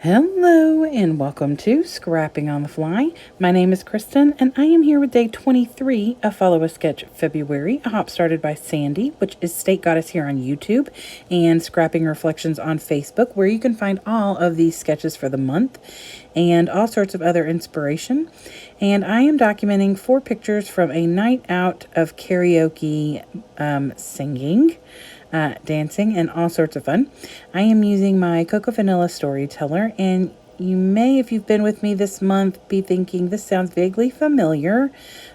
Hello and welcome to Scrapping on the Fly. My name is Kristen and I am here with day 23 of Follow a Sketch February, a hop started by Sandie, which is Steakgoddess here on YouTube, and Scrapping Reflections on Facebook, where you can find all of these sketches for the month and all sorts of other inspiration. And I am documenting 4 pictures from a night out of karaoke, singing, dancing, and all sorts of fun. I am using my Cocoa Vanilla Storyteller, and you may, if you've been with me this month, be thinking this sounds vaguely familiar,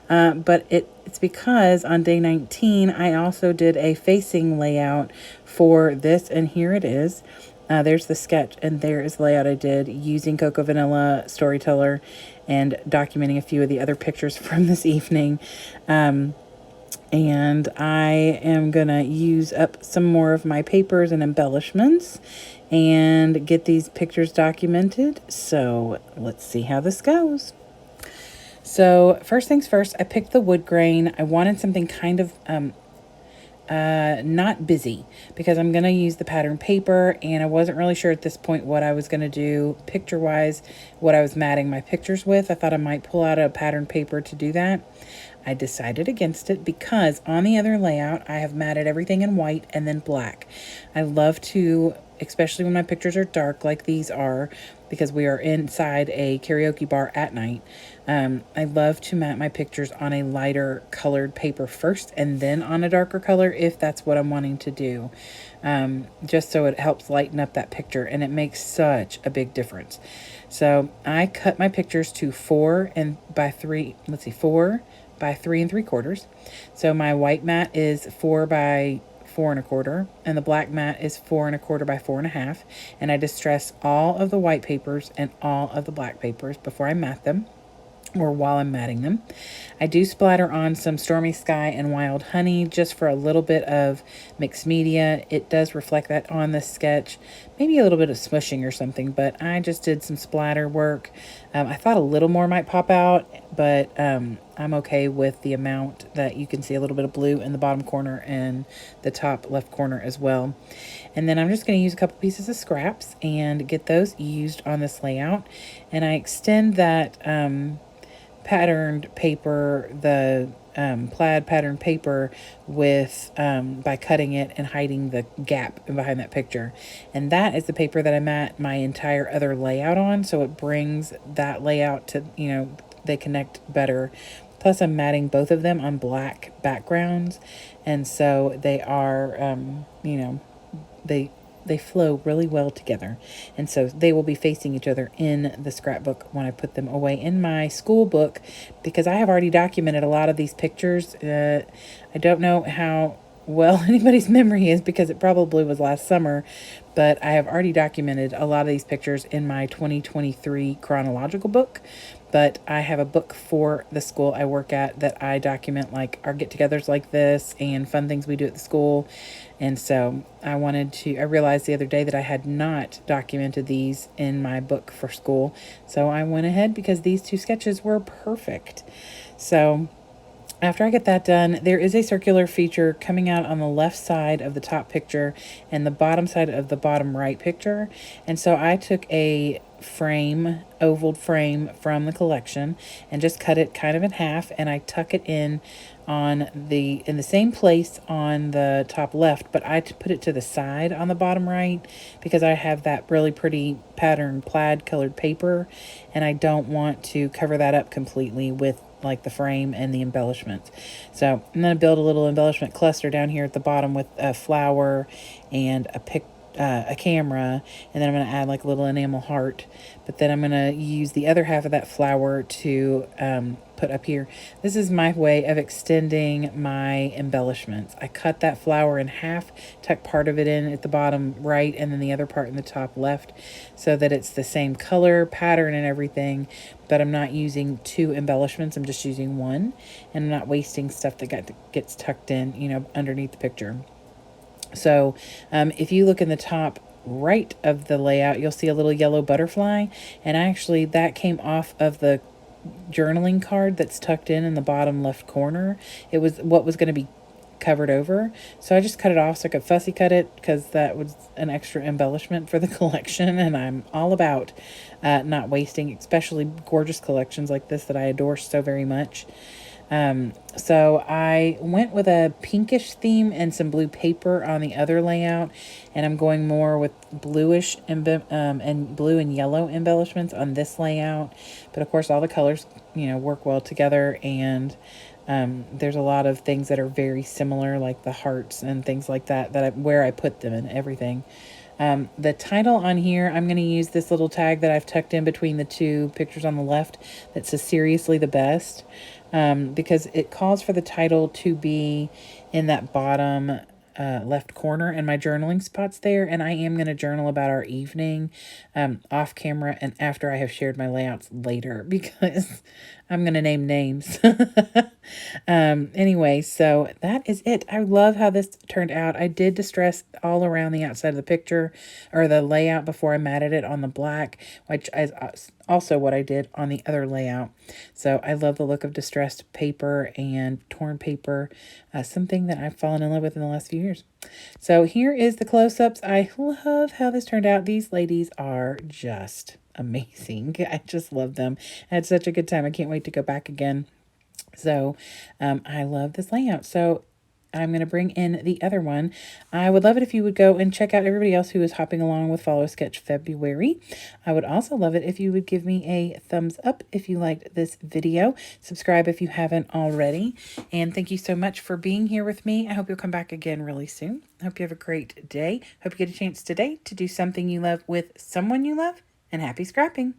but it's because on day 19 I also did a facing layout for this, and here it is. There's the sketch, and there is the layout I did using Cocoa Vanilla Storyteller and documenting a few of the other pictures from this evening. And I am going to use up some more of my papers and embellishments and get these pictures documented. So let's see how this goes. So first things first, I picked the wood grain. I wanted something kind of not busy because I'm going to use the pattern paper, and I wasn't really sure at this point what I was going to do picture wise, what I was matting my pictures with. I thought I might pull out a pattern paper to do that. I decided against it because on the other layout I have matted everything in white and then black. I love to, especially when my pictures are dark like these are, because we are inside a karaoke bar at night. I love to mat my pictures on a lighter colored paper first and then on a darker color if that's what I'm wanting to do, just so it helps lighten up that picture, and it makes such a big difference. So I cut my pictures to 4 by 3 3/4. So my white mat is 4 by 4 1/4, and the black mat is 4 1/4 by 4 1/2. And I distress all of the white papers and all of the black papers before I mat them, or while I'm matting them. I do splatter on some Stormy Sky and Wild Honey just for a little bit of mixed media. It does reflect that on this sketch. Maybe a little bit of smushing or something, but I just did some splatter work. I thought a little more might pop out, but I'm okay with the amount that you can see a little bit of blue in the bottom corner and the top left corner as well. And then I'm just going to use a couple pieces of scraps and get those used on this layout. And I extend that patterned paper, the plaid pattern paper, with by cutting it and hiding the gap behind that picture. And that is the paper that I mat my entire other layout on, so it brings that layout to, they connect better. Plus I'm matting both of them on black backgrounds, and so they are they flow really well together, and so they will be facing each other in the scrapbook when I put them away in my school book, because I have already documented a lot of these pictures. I don't know how well anybody's memory is, because it probably was last summer, but I have already documented a lot of these pictures in my 2023 chronological book. But I have a book for the school I work at that I document, like our get-togethers like this and fun things we do at the school. And so I realized the other day that I had not documented these in my book for school. So I went ahead because these 2 sketches were perfect. So after I get that done, there is a circular feature coming out on the left side of the top picture and the bottom side of the bottom right picture. And so I took a oval frame from the collection and just cut it kind of in half, and I tuck it in the same place on the top left, but I put it to the side on the bottom right because I have that really pretty pattern plaid colored paper, and I don't want to cover that up completely with like the frame and the embellishments. So I'm going to build a little embellishment cluster down here at the bottom with a flower and a camera, and then I'm going to add like a little enamel heart. But then I'm going to use the other half of that flower to put up here. This is my way of extending my embellishments. I cut that flower in half, tuck part of it in at the bottom right and then the other part in the top left, so that it's the same color pattern and everything, but I'm not using 2 embellishments. I'm just using 1, and I'm not wasting stuff that gets tucked in, underneath the picture. So if you look in the top right of the layout, you'll see a little yellow butterfly, and actually that came off of the journaling card that's tucked in the bottom left corner. It was what was going to be covered over. So I just cut it off so I could fussy cut it, because that was an extra embellishment for the collection. And I'm all about not wasting, especially gorgeous collections like this that I adore so very much. So I went with a pinkish theme and some blue paper on the other layout, and I'm going more with bluish and blue and yellow embellishments on this layout. But of course, all the colors, work well together, and there's a lot of things that are very similar, like the hearts and things like that, where I put them and everything. The title on here, I'm going to use this little tag that I've tucked in between the two pictures on the left that says "Seriously the Best," because it calls for the title to be in that bottom left corner, and my journaling spot's there. And I am going to journal about our evening off camera and after I have shared my layouts later, because I'm going to name names. Anyway, so that is it. I love how this turned out. I did distress all around the outside of the picture, or the layout, before I matted it on the black, which is also what I did on the other layout. So I love the look of distressed paper and torn paper, something that I've fallen in love with in the last few years. So here is the close-ups. I love how this turned out. These ladies are just amazing. I just love them. I had such a good time. I can't wait to go back again. So I love this layout. So I'm going to bring in the other one. I would love it if you would go and check out everybody else who is hopping along with Follow a Sketch February. I would also love it if you would give me a thumbs up if you liked this video. Subscribe if you haven't already. And thank you so much for being here with me. I hope you'll come back again really soon. I hope you have a great day. Hope you get a chance today to do something you love with someone you love. And happy scrapping.